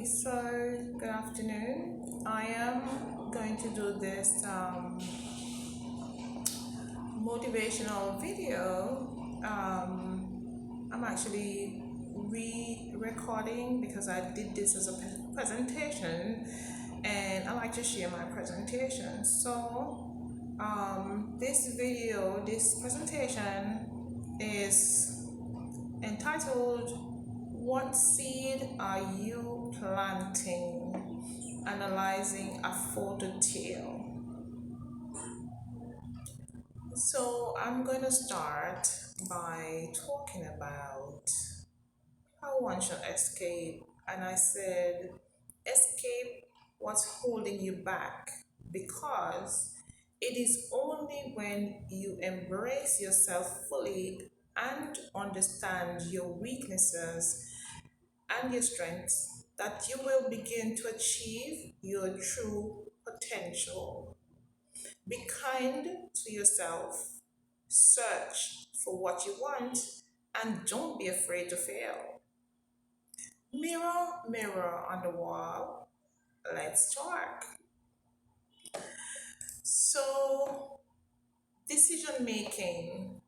So good afternoon. I am going to do this motivational video. I'm actually re-recording because I did this as a presentation, and I like to share my presentation. So this presentation is entitled "What Seed Are You Planting?" Analyzing a photo tale. So I'm going to start by talking about how one should escape. And I said, escape what's holding you back, because it is only when you embrace yourself fully and understand your weaknesses and your strengths that you will begin to achieve your true potential. Be kind to yourself, search for what you want, and don't be afraid to fail. Mirror, mirror on the wall, let's talk. So, decision making.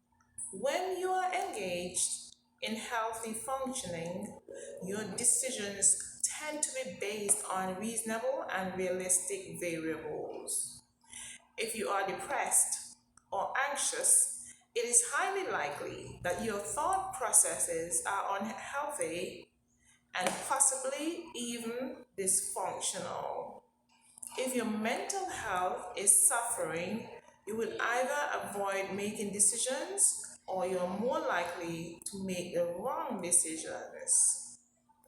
When you are engaged in healthy functioning, your decisions tend to be based on reasonable and realistic variables. If you are depressed or anxious, it is highly likely that your thought processes are unhealthy and possibly even dysfunctional. If your mental health is suffering, you will either avoid making decisions or you're more likely to make the wrong decisions.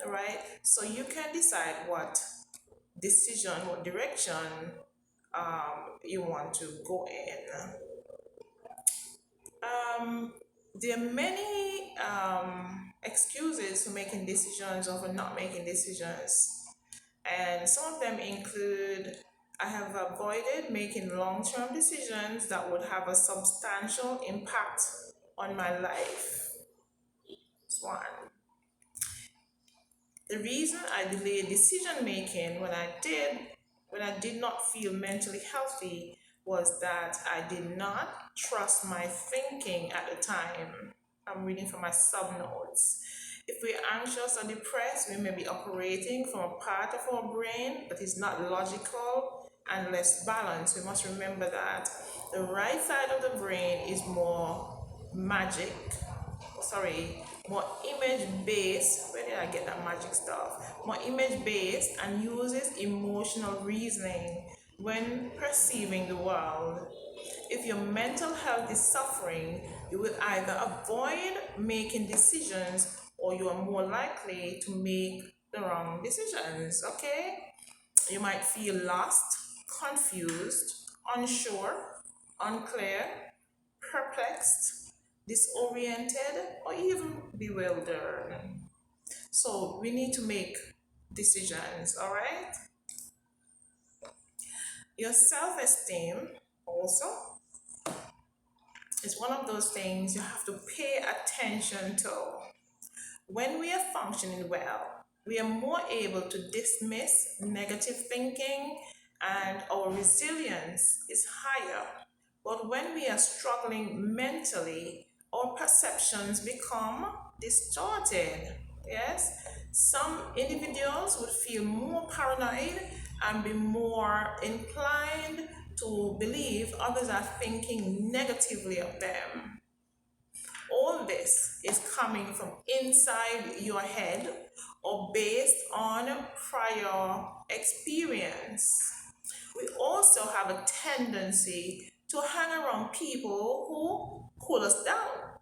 All right? So you can decide what direction you want to go in. Um, there are many excuses for making decisions or for not making decisions, and some of them include I have avoided making long term decisions that would have a substantial impact on my life. That's one. The reason I delayed decision making when I did not feel mentally healthy was that I did not trust my thinking at the time. I'm reading from my subnotes. If we're anxious or depressed, we may be operating from a part of our brain that is not logical and less balanced. We must remember that the right side of the brain is more magic, more image based. Where did I get that magic stuff? More image based and uses emotional reasoning when perceiving the world. If your mental health is suffering, you will either avoid making decisions or you are more likely to make the wrong decisions. Okay? You might feel lost, confused, unsure, unclear, perplexed, disoriented, or even bewildered. So we need to make decisions, all right? Your self esteem also is one of those things you have to pay attention to. When we are functioning well, we are more able to dismiss negative thinking and our resilience is higher. But when we are struggling mentally, our perceptions become distorted. Yes? Some individuals would feel more paranoid and be more inclined to believe others are thinking negatively of them. All this is coming from inside your head or based on prior experience. We also have a tendency to hang around people who pull us down.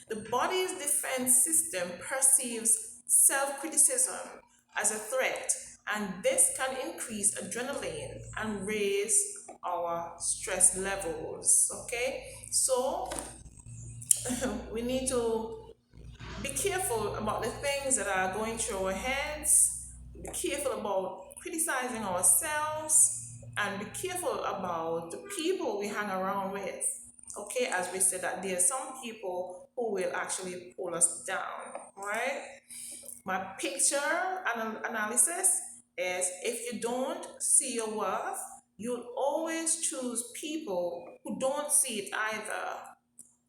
The body's defense system perceives self criticism as a threat, and this can increase adrenaline and raise our stress levels. Okay, so we need to be careful about the things that are going through our heads, be careful about criticizing ourselves, and be careful about the people we hang around with. Okay, as we said, that there are some people who will actually pull us down, right? My picture analysis is if you don't see your worth, you'll always choose people who don't see it either.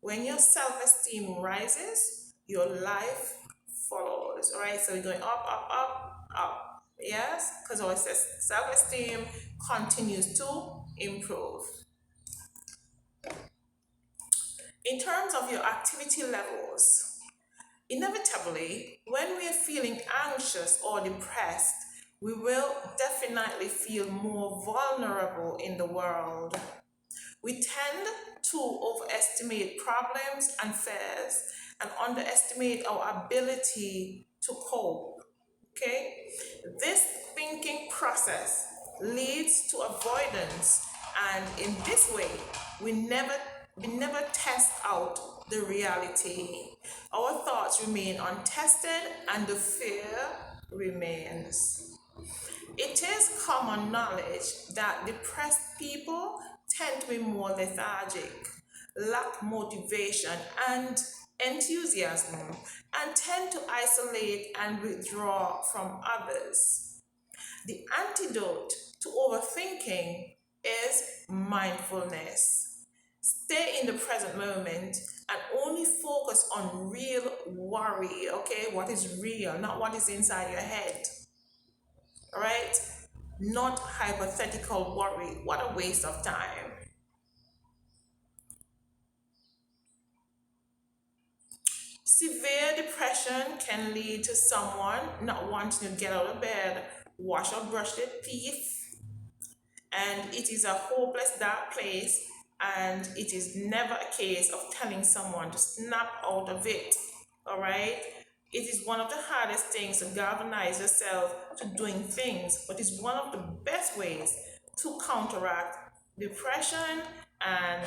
When your self esteem rises, your life follows. All right, so we're going up, up, up, up. Yes, because our self esteem continues to improve. In terms of your activity levels, inevitably, when we are feeling anxious or depressed, we will definitely feel more vulnerable in the world. We tend to overestimate problems and fears and underestimate our ability to cope. Okay? This thinking process leads to avoidance, and in this way, we never we never test out the reality. Our thoughts remain untested and the fear remains. It is common knowledge that depressed people tend to be more lethargic, lack motivation and enthusiasm, and tend to isolate and withdraw from others. The antidote to overthinking is mindfulness. Stay in the present moment and only focus on real worry, okay? What is real, not what is inside your head, all right? Not hypothetical worry. What a waste of time. Severe depression can lead to someone not wanting to get out of bed, wash or brush their teeth, and it is a hopeless, dark place. And it is never a case of telling someone to snap out of it. All right? It is one of the hardest things to galvanize yourself to doing things, but it's one of the best ways to counteract depression, and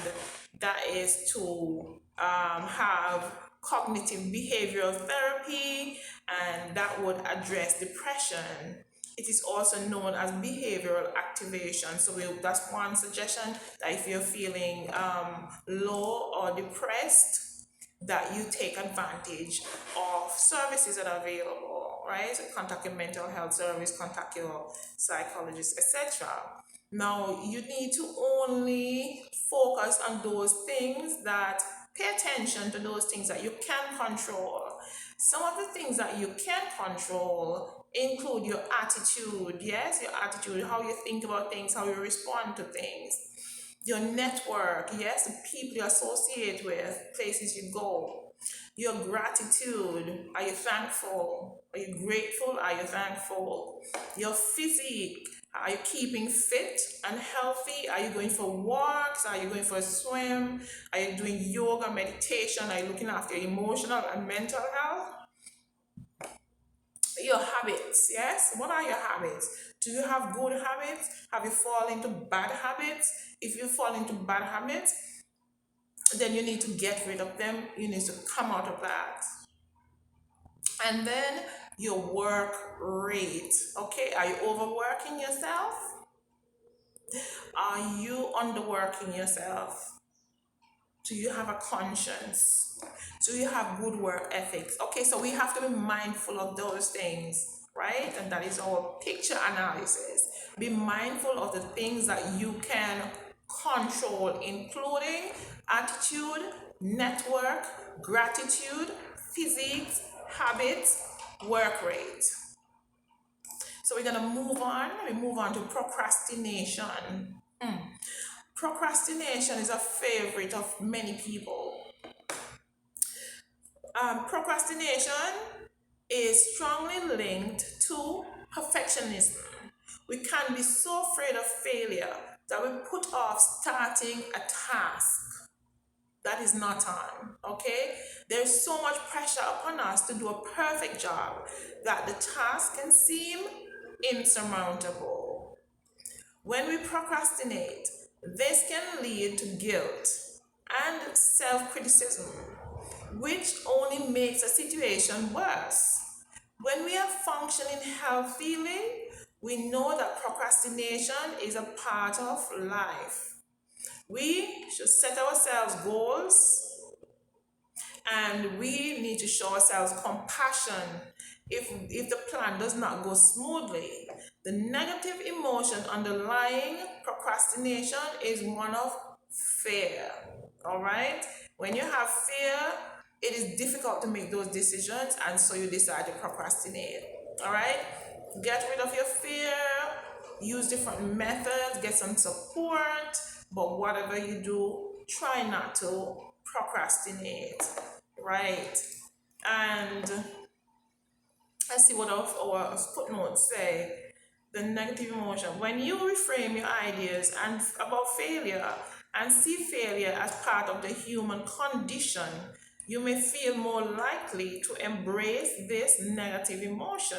that is to have cognitive behavioral therapy, and that would address depression. It is also known as behavioral activation. So that's one suggestion, that if you're feeling low or depressed, that you take advantage of services that are available, right? So contact your mental health service, contact your psychologist, etc. Now, you need to only focus on those things that pay attention to those things that you can control. Some of the things that you can control include your attitude, yes, your attitude, how you think about things, how you respond to things, your network, yes, the people you associate with, places you go, your gratitude, are you thankful? Are you grateful? Are you thankful? Your physique, are you keeping fit and healthy? Are you going for walks? Are you going for a swim? Are you doing yoga, meditation? Are you looking after your emotional and mental health? Your habits, yes? What are your habits? Do you have good habits? Have you fallen into bad habits? If you fall into bad habits, then you need to get rid of them. You need to come out of that. And then your work rate. Okay, are you overworking yourself? Are you underworking yourself? Do you have a conscience? Do you have good work ethics? Okay, so we have to be mindful of those things, right? And that is our picture analysis. Be mindful of the things that you can control, including attitude, network, gratitude, physiques, habits, work rate. So we're gonna move on. We move on to procrastination. Procrastination is a favorite of many people. Procrastination is strongly linked to perfectionism. We can be so afraid of failure that we put off starting a task that is not on. Okay? There's so much pressure upon us to do a perfect job that the task can seem insurmountable. When we procrastinate, this can lead to guilt and self criticism, which only makes a situation worse. When we are functioning healthily, we know that procrastination is a part of life. We should set ourselves goals, and we need to show ourselves compassion if the plan does not go smoothly. The negative emotion underlying procrastination is one of fear. All right? When you have fear, it is difficult to make those decisions, and so you decide to procrastinate. All right? Get rid of your fear, use different methods, get some support, but whatever you do, try not to procrastinate. Right? And let's see what our footnotes say. The negative emotion. When you reframe your ideas and about failure and see failure as part of the human condition, you may feel more likely to embrace this negative emotion.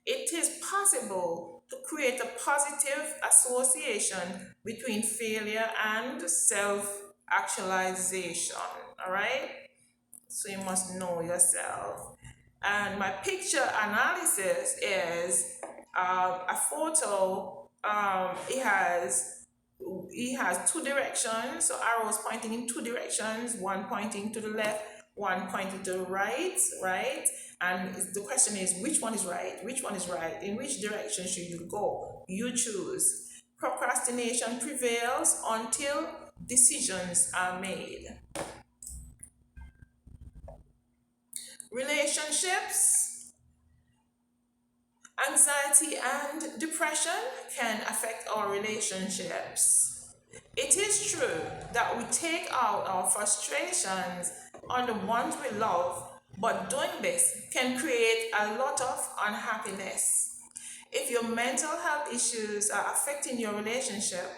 It is possible to create a positive association between failure and self actualization. All right? So you must know yourself. And my picture analysis is a photo. It has two directions, so arrows pointing in two directions, one pointing to the left, one pointing to the right, right? And the question is, which one is right? Which one is right? In which direction should you go? You choose. Procrastination prevails until decisions are made. Relationships, anxiety, and depression can affect our relationships. It is true that we take out our frustrations on the ones we love, but doing this can create a lot of unhappiness. If your mental health issues are affecting your relationship,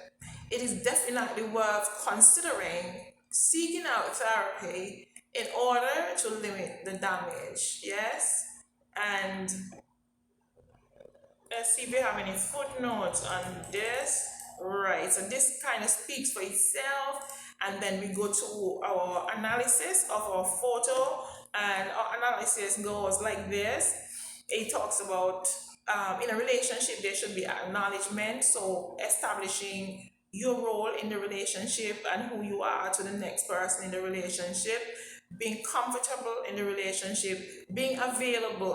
it is definitely worth considering seeking out therapy in order to limit the damage. Yes? And let's see if we have any footnotes on this. Right, so this kind of speaks for itself, and then we go to our analysis of our photo, and our analysis goes like this. It talks about in a relationship there should be acknowledgement, so establishing your role in the relationship and who you are to the next person in the relationship, being comfortable in the relationship, being available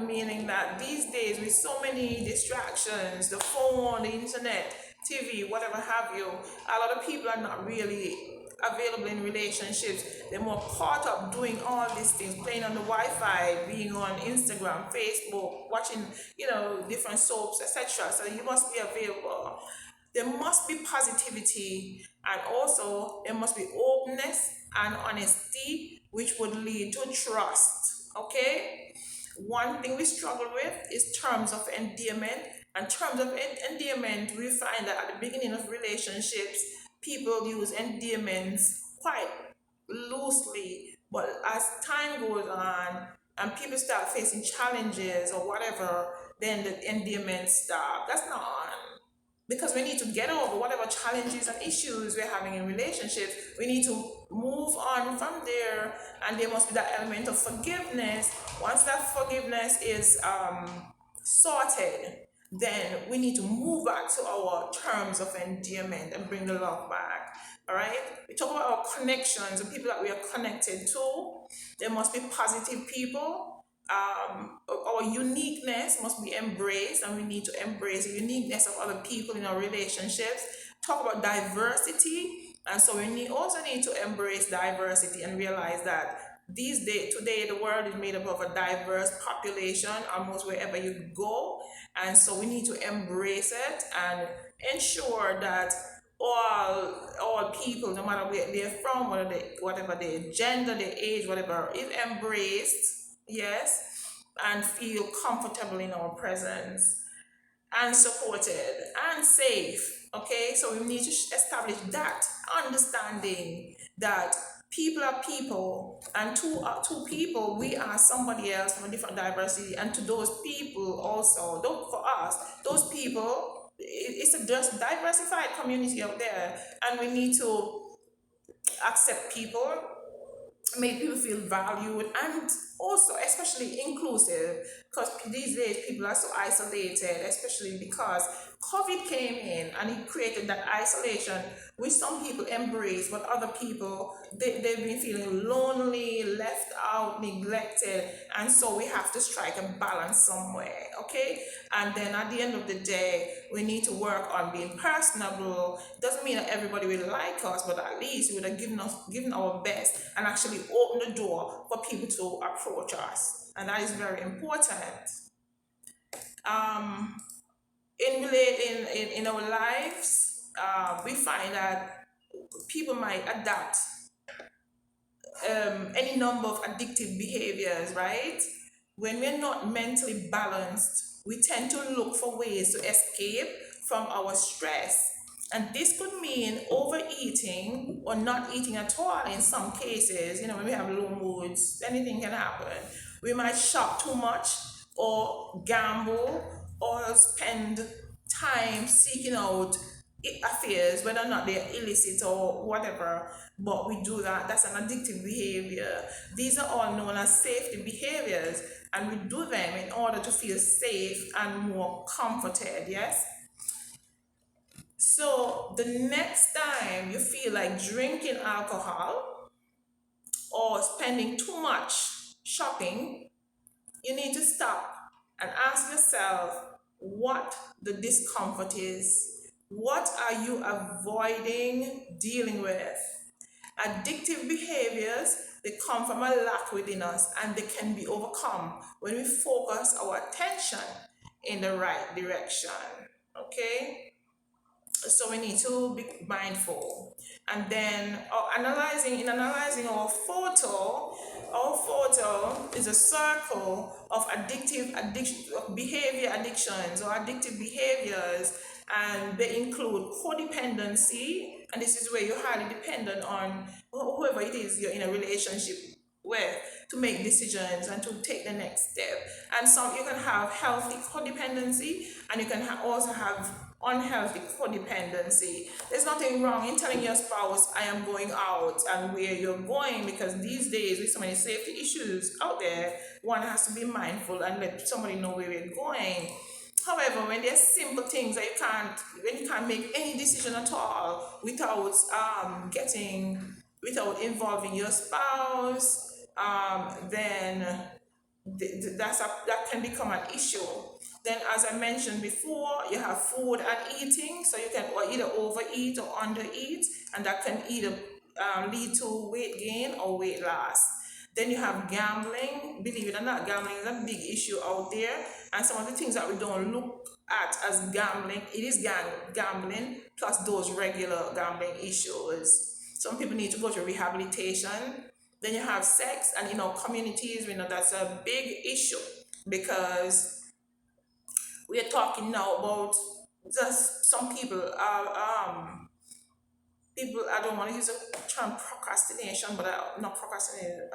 meaning that these days with so many distractions, the phone, the internet, TV, whatever have you, a lot of people are not really available in relationships. They're more caught up doing all these things, playing on the Wi-Fi, being on Instagram, Facebook, watching, different soaps, etc. So you must be available. There must be positivity, and also there must be openness and honesty, which would lead to trust. Okay? One thing we struggle with is terms of endearment. And terms of endearment, we find that at the beginning of relationships, people use endearments quite loosely. But as time goes on and people start facing challenges or whatever, then the endearments stop. That's not on, because we need to get over whatever challenges and issues we're having in relationships. We need to move on from there, and there must be that element of forgiveness. Once that forgiveness is sorted, then we need to move back to our terms of endearment and bring the love back. All right, we talk about our connections, the people that we are connected to. There must be positive people. Our uniqueness must be embraced, and we need to embrace the uniqueness of other people in our relationships. Talk about diversity, and so also need to embrace diversity and realize that today the world is made up of a diverse population almost wherever you go, and so we need to embrace it and ensure that all people, no matter where they're from, whatever their gender, their age, whatever, is embraced. Yes, and feel comfortable in our presence and supported and safe. Okay, so we need to establish that understanding that people are people, and two people, we are somebody else from a different diversity, and to those people also, for us, those people, it's a just diversified community out there, and we need to accept people, make people feel valued, and also especially inclusive, because these days people are so isolated, especially because COVID came in and it created that isolation, which some people embrace, but other people, they've been feeling lonely, left out, neglected, and so we have to strike a balance somewhere, okay? And then at the end of the day, we need to work on being personable. Doesn't mean that everybody will like us, but at least we would have given our best and actually open the door for people to approach us. And that is very important. Um, in our lives, we find that people might adapt any number of addictive behaviors, right? When we're not mentally balanced, we tend to look for ways to escape from our stress. And this could mean overeating or not eating at all in some cases. When we have low moods, anything can happen. We might shop too much or gamble or spend time seeking out affairs, whether or not they're illicit or whatever, but we do that. That's an addictive behavior. These are all known as safety behaviors, and we do them in order to feel safe and more comforted, yes? So the next time you feel like drinking alcohol or spending too much shopping, you need to stop and ask yourself what the discomfort is. What are you avoiding dealing with? Addictive behaviors, they come from a lack within us and they can be overcome when we focus our attention in the right direction. Okay? So we need to be mindful. And then analyzing our photo is a circle of of behavior addictions or addictive behaviors, and they include codependency, and this is where you're highly dependent on whoever it is you're in a relationship with to make decisions and to take the next step. And some you can have healthy codependency, and you can also have unhealthy codependency. There's nothing wrong in telling your spouse, I am going out, and where you're going, because these days with so many safety issues out there, one has to be mindful and let somebody know where we're going. However, when there's simple things that when you can't make any decision at all without involving your spouse, then that can become an issue. Then, as I mentioned before, you have food and eating, so you can either overeat or undereat, and that can either lead to weight gain or weight loss. Then you have gambling. Believe it or not, gambling is a big issue out there, and some of the things that we don't look at as gambling, it is gambling plus those regular gambling issues. Some people need to go to rehabilitation. Then you have sex, and communities, we know that's a big issue, because we are talking now about just some people I don't want to use the term procrastination, but not procrastination,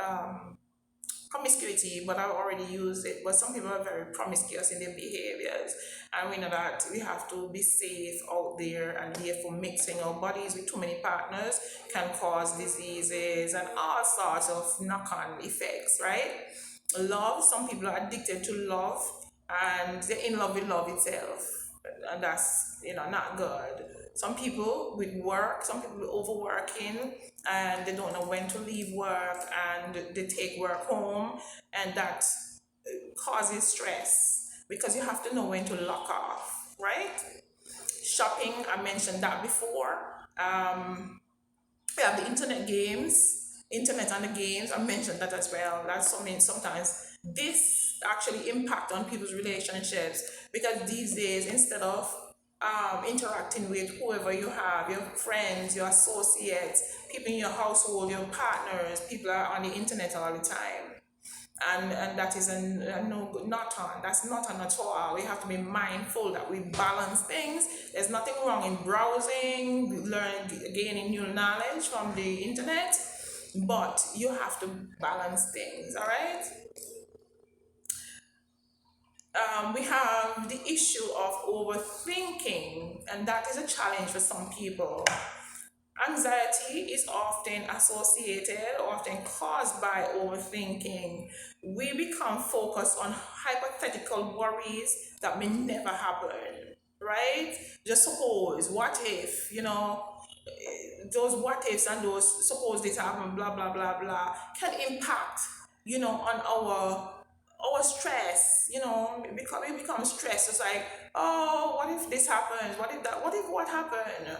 promiscuity, but I've already used it. But some people are very promiscuous in their behaviors, and we know that we have to be safe out there, and therefore mixing our bodies with too many partners can cause diseases and all sorts of knock-on effects, right? Love, some people are addicted to love, and they're in love with love itself, and that's not good. Some people with work, some people with overworking, and they don't know when to leave work, and they take work home, and that causes stress, because you have to know when to lock off, right? Shopping, I mentioned that before. We have the internet and the games, I mentioned that as well. That's something sometimes this actually impact on people's relationships, because these days, instead of interacting with whoever you have, your friends, your associates, people in your household, your partners, people are on the internet all the time. And that is a no good, not on. That's not on at all. We have to be mindful that we balance things. There's nothing wrong in browsing, gaining new knowledge from the internet, but you have to balance things, all right? We have the issue of overthinking, and that is a challenge for some people. Anxiety is often associated, often caused by overthinking. We become focused on hypothetical worries that may never happen, right? Just suppose, what if, those what ifs and those suppose this happen, blah, blah, blah, blah, can impact, on our stress, we become stressed. It's like, oh, what if this happens? What if that? What if what happened?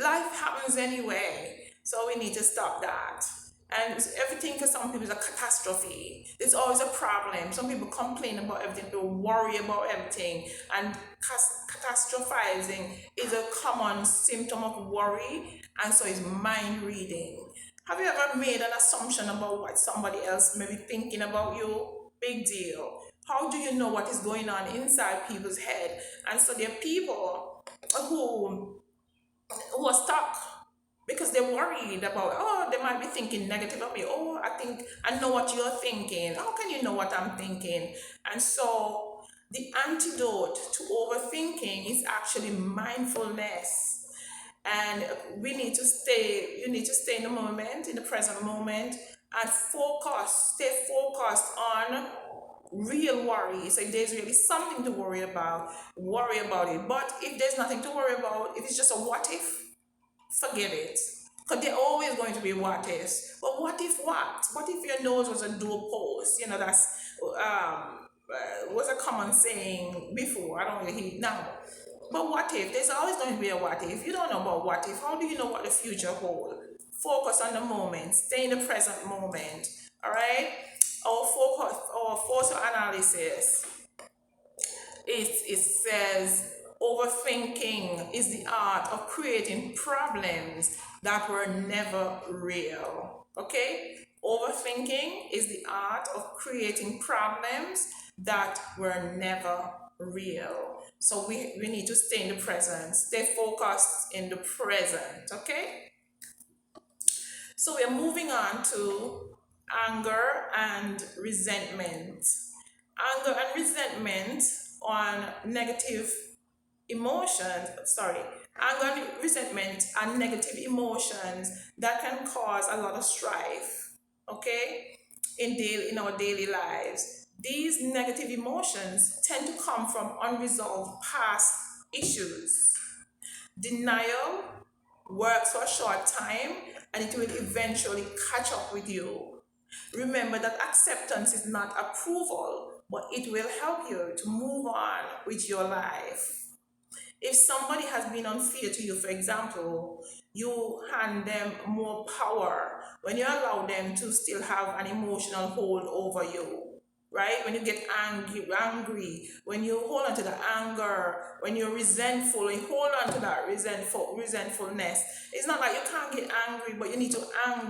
Life happens anyway, so we need to stop that. And everything for some people is a catastrophe. It's always a problem. Some people complain about everything, people worry about everything, and catastrophizing is a common symptom of worry, and so is mind reading. Have you ever made an assumption about what somebody else may be thinking about you? Big deal. How do you know what is going on inside people's head? And so there are people who are stuck because they're worried about, oh, they might be thinking negative of me. Oh, I think I know what you're thinking. How can you know what I'm thinking? And so the antidote to overthinking is actually mindfulness. And you need to stay in the moment, in the present moment, and stay focused on real worry. So if there's really something to worry about it. But if there's nothing to worry about, if it's just a what if, forget it. Because they're always going to be what ifs. But what if what? What if your nose was a doorpost? That's was a common saying before. I don't really hear it now. But what if? There's always going to be a what if. You don't know about what if. How do you know what the future holds? Focus on the moment. Stay in the present moment. All right? Our photo analysis, it says overthinking is the art of creating problems that were never real. Okay? Overthinking is the art of creating problems that were never real. So we need to stay in the present, stay focused in the present. Okay? So we're moving on to anger and resentment. Anger and resentment on negative emotions, sorry, anger and resentment are negative emotions that can cause a lot of strife, okay, in our daily lives. These negative emotions tend to come from unresolved past issues. Denial works for a short time and it will eventually catch up with you. Remember that acceptance is not approval, but it will help you to move on with your life. If somebody has been unfair to you, for example, you hand them more power when you allow them to still have an emotional hold over you. Right? When you get angry, when you hold on to the anger, when you're resentful, you hold on to that resentfulness. It's not like you can't get angry, but you need to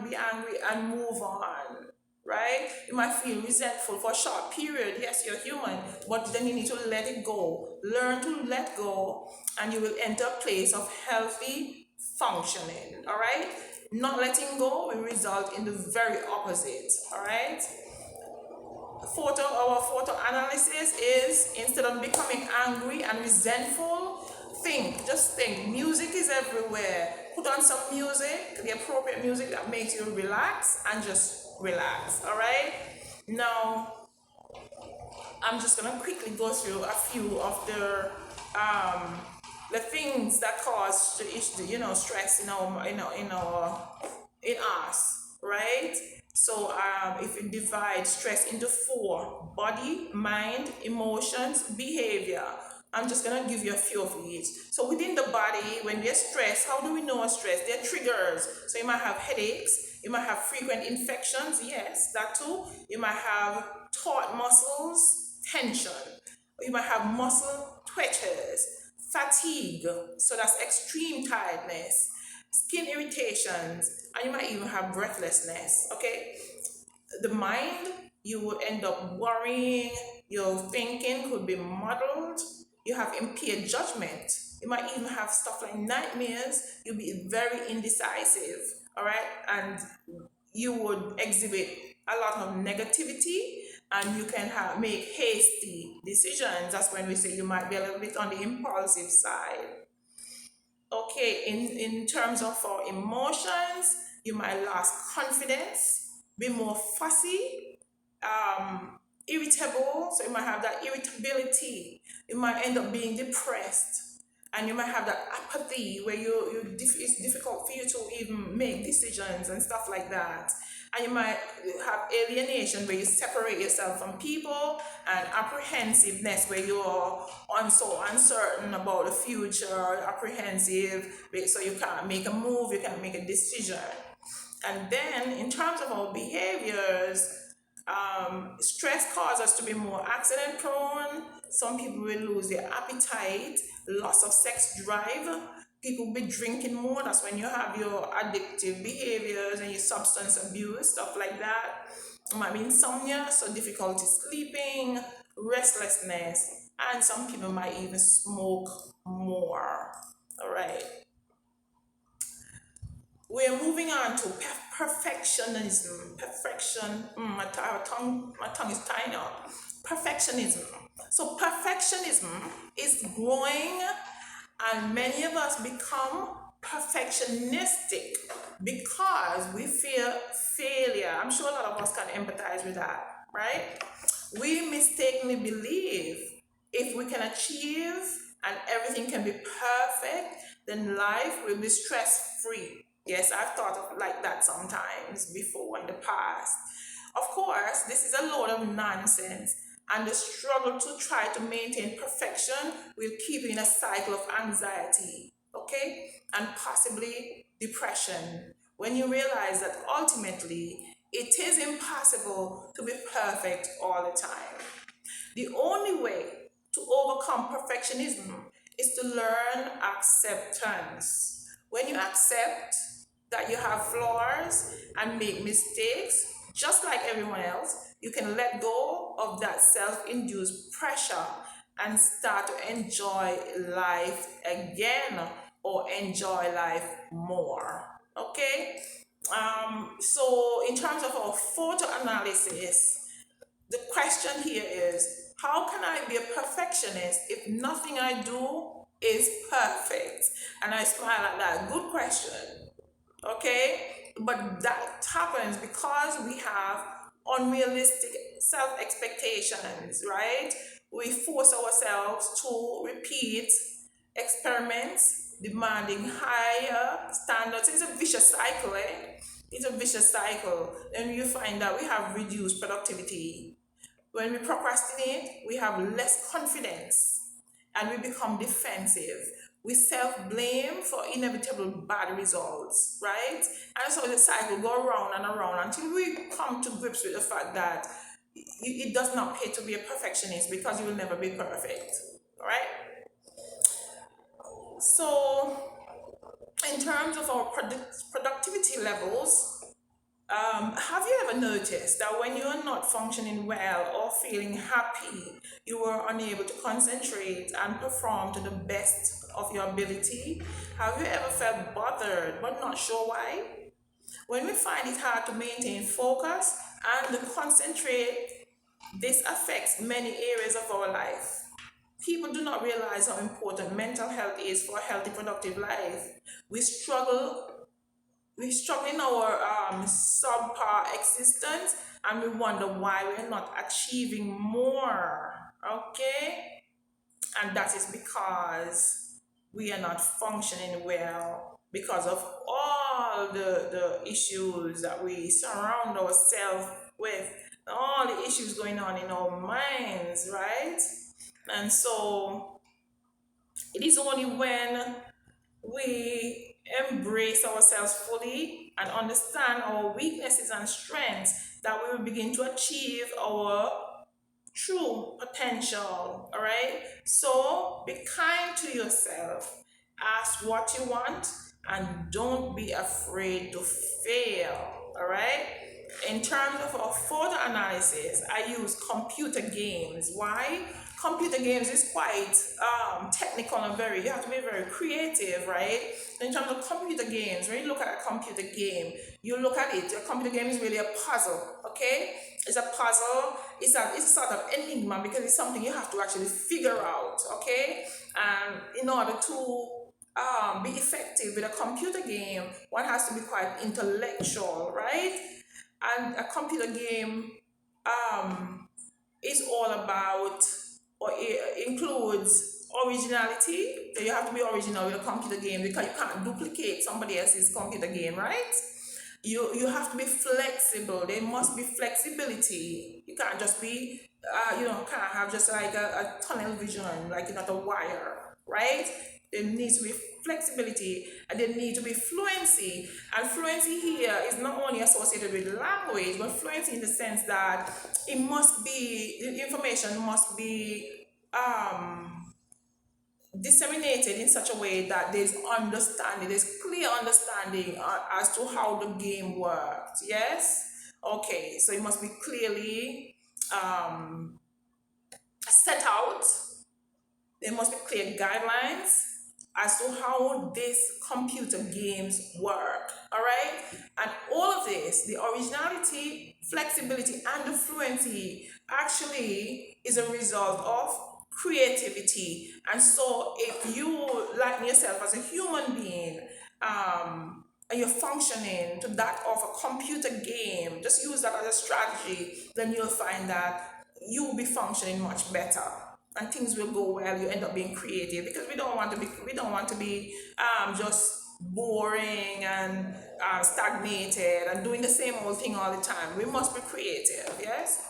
be angry and move on. Right? You might feel resentful for a short period. Yes, you're human, but then you need to let it go. Learn to let go, and you will enter a place of healthy functioning. All right? Not letting go will result in the very opposite. All right? Our photo analysis is, instead of becoming angry and resentful, just think. Music is everywhere. Put on some music, the appropriate music that makes you relax, and just relax. All right? Now, I'm just gonna quickly go through a few of the things that cause stress in us, right? So if you divide stress into four: body, mind, emotions, behavior. I'm just gonna give you a few of each. So within the body, when we're stressed, how do we know we're stressed? There are triggers. So you might have headaches, you might have frequent infections, yes, that too. You might have taut muscles, tension. You might have muscle twitches, fatigue, so that's extreme tiredness, skin irritations, and you might even have breathlessness. Okay, the mind, you will end up worrying, your thinking could be muddled, you have impaired judgment, you might even have stuff like nightmares, you'll be very indecisive, all right, and you would exhibit a lot of negativity, and you can make hasty decisions. That's when we say you might be a little bit on the impulsive side. Okay, in terms of our emotions, you might lose confidence, be more fussy, irritable, so you might have that irritability. You might end up being depressed, and you might have that apathy where it's difficult for you to even make decisions and stuff like that. And you might have alienation where you separate yourself from people, and apprehensiveness where you're so uncertain about the future, apprehensive, so you can't make a move, you can't make a decision. And then, in terms of our behaviors, stress causes us to be more accident prone. Some people will lose their appetite, loss of sex drive. People be drinking more. That's when you have your addictive behaviors and your substance abuse, stuff like that. It might be insomnia, so difficulty sleeping, restlessness, and some people might even smoke more. All right. We're moving on to perfectionism. Perfection. My tongue is tying up. Perfectionism. So perfectionism is growing, and many of us become perfectionistic because we fear failure. I'm sure a lot of us can empathize with that, right? We mistakenly believe if we can achieve and everything can be perfect, then life will be stress free. Yes, I've thought of like that sometimes before in the past. Of course, this is a load of nonsense, and the struggle to try to maintain perfection will keep you in a cycle of anxiety, okay, and possibly depression. When you realize that ultimately it is impossible to be perfect all the time. The only way to overcome perfectionism is to learn acceptance. When you accept that you have flaws and make mistakes, just like everyone else, you can let go of that self induced pressure and start to enjoy life again or enjoy life more. Okay? So, in terms of our photo analysis, the question here is, how can I be a perfectionist if nothing I do is perfect? And I smile at that. Good question. Okay? But that happens because we have unrealistic self expectations, right? We force ourselves to repeat experiments demanding higher standards. It's a vicious cycle, eh? It's a vicious cycle. Then you find that we have reduced productivity. When we procrastinate, we have less confidence and we become defensive. We self blame for inevitable bad results, right? And so the cycle go around and around until we come to grips with the fact that it does not pay to be a perfectionist because you will never be perfect, right? So, in terms of our productivity levels, have you ever noticed that when you are not functioning well or feeling happy, you are unable to concentrate and perform to the best of your ability? Have you ever felt bothered but not sure why? When we find it hard to maintain focus and to concentrate, this affects many areas of our life. People do not realize how important mental health is for a healthy, productive life. We struggle we struggle in our subpar existence, and we wonder why we're not achieving more. Okay? And that is because we are not functioning well because of all the issues that we surround ourselves with, all the issues going on in our minds, right? And so it is only when we embrace ourselves fully and understand our weaknesses and strengths that we will begin to achieve our true potential. All right. So be kind to yourself, ask what you want, and don't be afraid to fail. All right. In terms of our photo analysis, I use computer games. Why? Computer games is quite technical and you have to be very creative, right? In terms of computer games, when you look at a computer game, you look at it, a computer game is really a puzzle, okay? It's a puzzle, it's a sort of enigma because it's something you have to actually figure out, okay? And in order to be effective with a computer game, one has to be quite intellectual, right? And a computer game um, is all about, or it includes originality. So you have to be original with a computer game because you can't duplicate somebody else's computer game, right? You have to be flexible. There must be flexibility. You can't just be can't have just like a tunnel vision, like not a wire, right? There needs to be flexibility and there needs to be fluency. And fluency here is not only associated with language, but fluency in the sense that it must be, the information must be disseminated in such a way that there's understanding, there's clear understanding as to how the game works. Yes? Okay, so it must be clearly um, set out. There must be clear guidelines as to how these computer games work. All right? And all of this, the originality, flexibility, and the fluency actually is a result of creativity. And so if you like yourself as a human being, and you're functioning to that of a computer game, just use that as a strategy, then you'll find that you'll be functioning much better and things will go well. You end up being creative because we don't want to be just boring and stagnated and doing the same old thing all the time. We must be creative. Yes.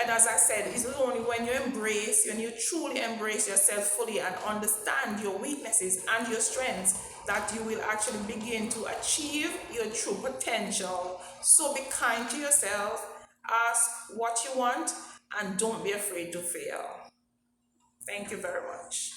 And as I said, it's only when you truly embrace yourself fully and understand your weaknesses and your strengths that you will actually begin to achieve your true potential. So be kind to yourself, ask what you want, and don't be afraid to fail. Thank you very much.